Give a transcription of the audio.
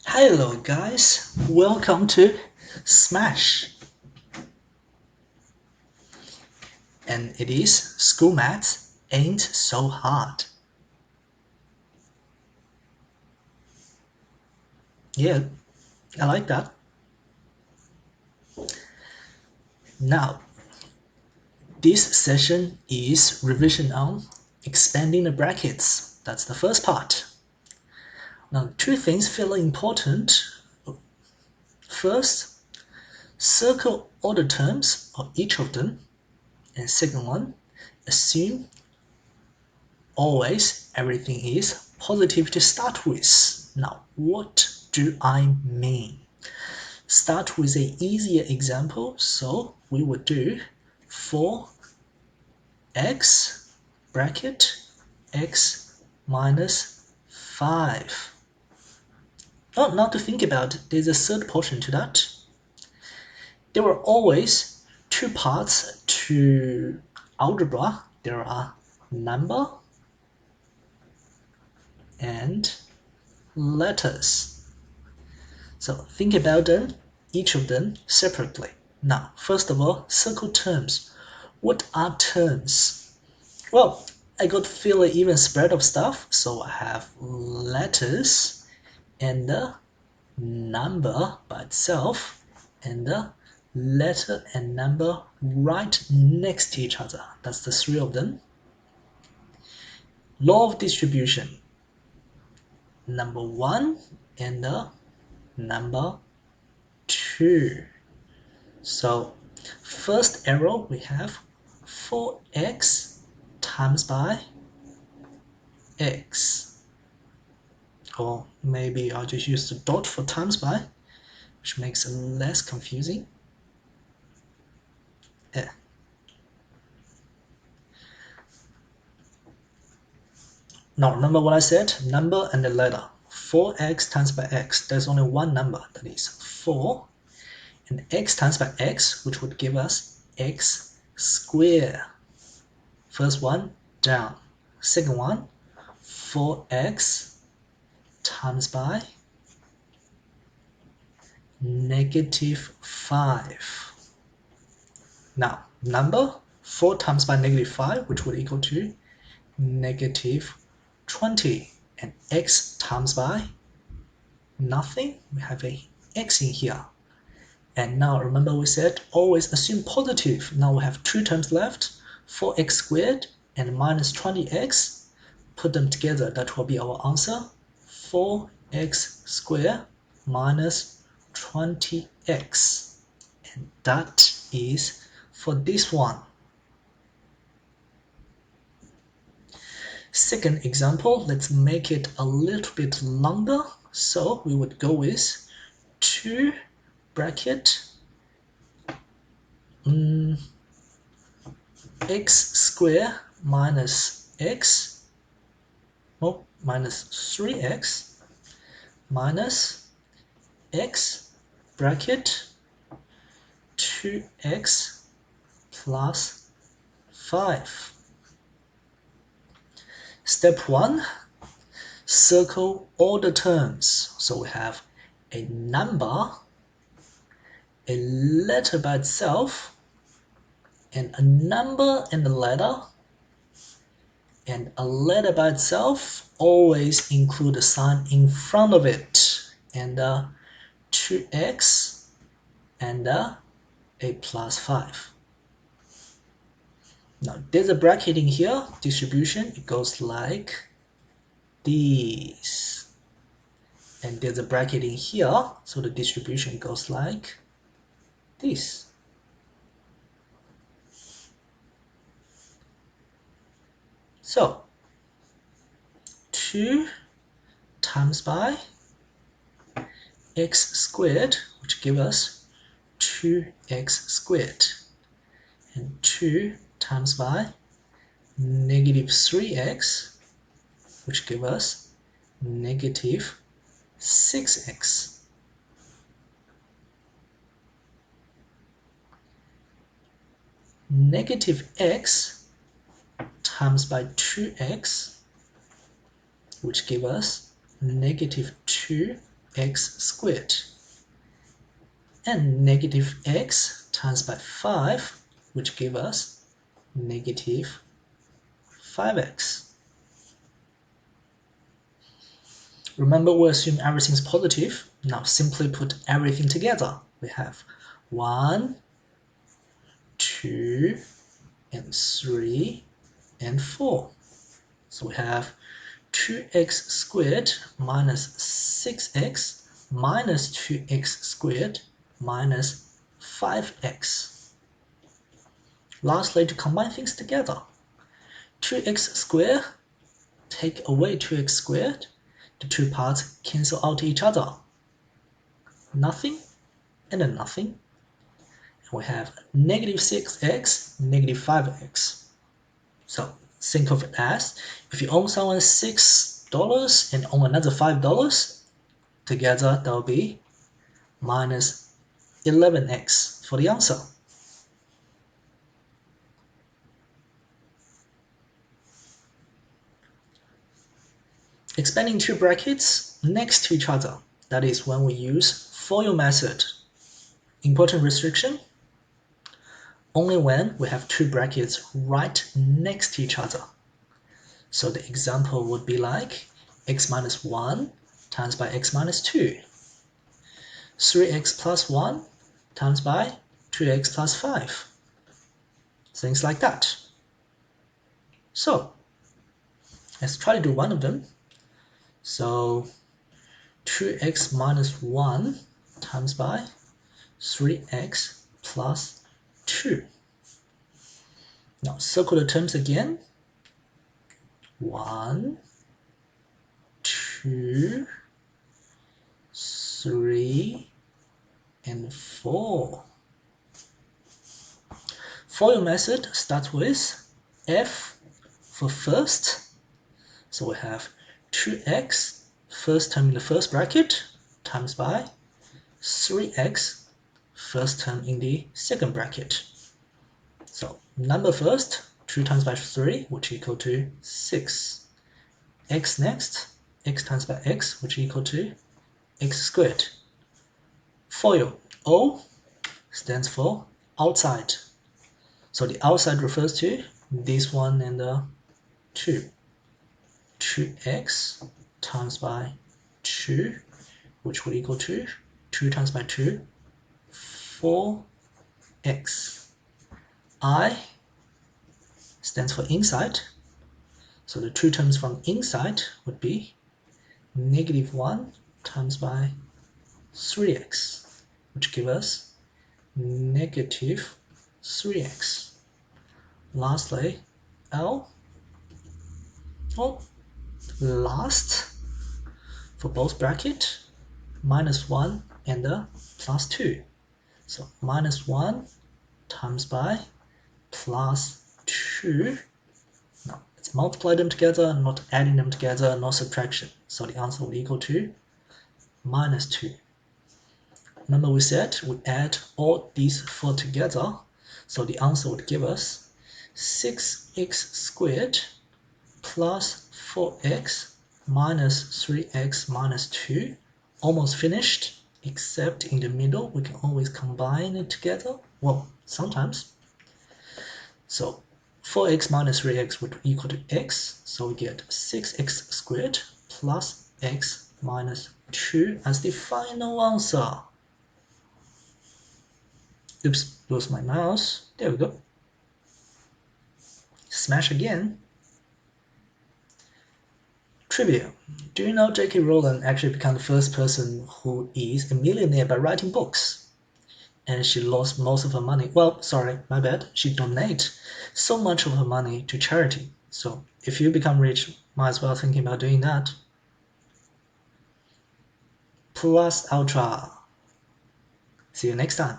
Hello guys, welcome to Smash. And it is School Maths Ain't So Hard. Yeah, I like that. Now, this session is revision on expanding the brackets. That's the first part. Now, two things feel important. First, circle all the terms of each of them. And second one, assume always everything is positive to start with. Now, what do I mean? Start with an easier example, so we would do 4x bracket x minus 5. Oh, now to think about, there's a third portion to that. There are always two parts to algebra. There are number and letters. So think about them, each of them separately. Now, first of all, circle terms. What are terms? Well, I got fairly even spread of stuff, so I have letters and the number by itself and the letter and number right next to each other. That's the three of them. Law of distribution. Number 1 and the number 2. So first arrow we have 4x times by x. Or maybe I'll just use the dot for times by, which makes it less confusing. Yeah. Now remember what I said, number and the letter. 4x times by x, there's only one number, that is 4. And x times by x, which would give us x squared. First one, down. Second one, 4x times by negative 5. Now, number 4 times by negative 5, which would equal to negative 20. And x times by nothing, we have a x in here. And now remember we said always assume positive. Now we have two terms left, 4x squared and minus 20x. Put them together, that will be our answer, 4x squared minus 20x. And that is for this one. Second example, let's make it a little bit longer. So we would go with 2 bracket x squared minus x, no, minus 3x minus x bracket 2x plus 5. Step 1, circle all the terms. So we have a number, a letter by itself, and a number and a letter. And a letter by itself always include a sign in front of it. And 2x and a plus 5. Now there's a bracket in here, distribution, it goes like this. And there's a bracket in here, so the distribution goes like this. So 2 times by x squared, which gives us 2x squared, and 2 times by negative 3x, which gives us negative 6x. Negative x times by 2x, which gives us negative 2 x squared. And negative x times by 5, which give us negative 5x. Remember, we assume everything is positive. Now simply put everything together. We have 1, 2, and 3, and 4. So we have 2x squared minus 6x minus 2x squared minus 5x. Lastly, to combine things together, 2x squared, take away 2x squared, the two parts cancel out each other. Nothing and then nothing. And we have negative 6x, negative 5x. So think of it as, if you owe someone $6 and owe another $5, together that will be minus 11x for the answer. Expanding two brackets next to each other, that is when we use FOIL method. Important restriction, only when we have two brackets right next to each other. So the example would be like x minus 1 times by x minus 2, 3x plus 1 times by 2x plus 5, things like that. So let's try to do one of them. So 2x minus 1 times by 3x plus 2. Now circle the terms again. 1, 2, 3, and 4. FOIL method starts with F for first. So we have 2x, first term in the first bracket, times by 3x, first term in the second bracket. So number first, 2 times by 3, which equal to 6. X next, x times by x, which equal to x squared. FOIL, O stands for outside. So the outside refers to this one and the 2. 2x times by 2, which will equal to 2 times by 2, 4x. I stands for inside. So the two terms from inside would be negative 1 times by 3x, which give us negative 3x. Lastly, L, last for both bracket, minus 1 and plus 2. So minus 1 times by plus 2. Now let's multiply them together, not adding them together, no subtraction. So the answer will equal to minus 2. Remember we said we add all these four together, so the answer would give us 6x squared plus 4x minus 3x minus 2. Almost finished, except in the middle we can always combine it together. Well, sometimes. So 4x minus 3x would equal to x, so we get 6x squared plus x minus 2 as the final answer. Oops, lost my mouse. There we go. Smash again. Trivia. Do you know J.K. Rowling actually became the first person who is a millionaire by writing books? And she lost most of her money. Well, sorry, my bad. She donated so much of her money to charity. So if you become rich, might as well thinking about doing that. Plus ultra. See you next time.